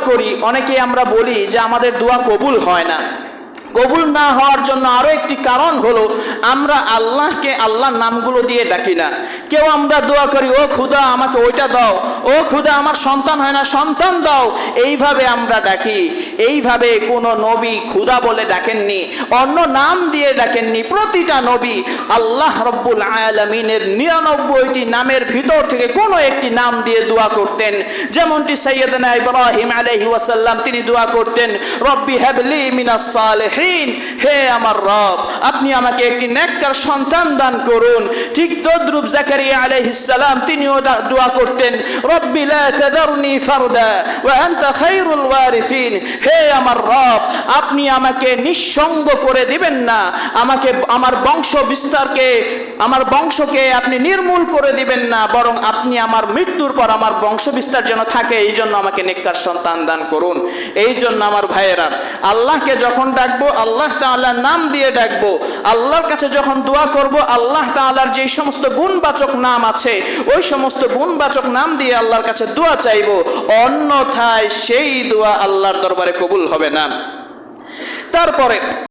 করি, অনেকে আমরা বলি যে আমাদের দোয়া কবুল হয় না। কবুল না হওয়ার জন্য আরো একটি কারণ হলো আমরা আল্লাহকে আল্লাহর নামগুলো দিয়ে ডাকি না। কেউ আমরা দোয়া করি, ও খুদা আমাকে ওইটা দাও, ও খুদা আমার সন্তান হয় না সন্তান দাও, এইভাবে আমরা ডাকি। এইভাবে কোনো নবী খুদা বলে ডাকেননি, অন্য নাম দিয়ে ডাকেননি। প্রতিটা নবী আল্লাহ রব্বুল আলামিনের 99টি নামের ভিতর থেকে কোনো একটি নাম দিয়ে দোয়া করতেন। যেমনটি সাইয়্যিদানা ইব্রাহিম আলাইহিস সালাম তিনি দোয়া করতেন, রব্বি হাবলি মিনাস সালিহিন, হে আমার রব আপনি আমাকে একটি নেককার সন্তান দান করুন। ঠিক তদ্রুপ জাকারিয়া আলাইহিস সালাম তিনিও দোয়া করতেন, রব্বি লা তাযারনি ফারদা ওয়া আনতা খায়রুল ওয়ারিসিন, হে আমার রব আপনি আমাকে নিঃসঙ্গ করে দিবেন না, আমাকে আমার বংশ বিস্তারকে আমার বংশকে আপনি নির্মূল করে দিবেন না, বরং আপনি আমার মৃত্যুর পর আমার বংশ বিস্তার যেন থাকে, এই জন্য আমাকে নেককার সন্তান দান করুন। এই জন্য আমার ভাইয়েরা আল্লাহকে যখন ডাকবো আল্লাহ তাআলার নাম দিয়ে ডাকবো। আল্লাহর কাছে যখন দোয়া করব আল্লাহ তাআলার যে সমস্ত গুণবাচক নাম আছে ওই সমস্ত গুণবাচক নাম দিয়ে আল্লাহর কাছে দোয়া চাইবো, অন্যথায় সেই দোয়া আল্লাহর দরবারে কবুল হবে না। তারপরে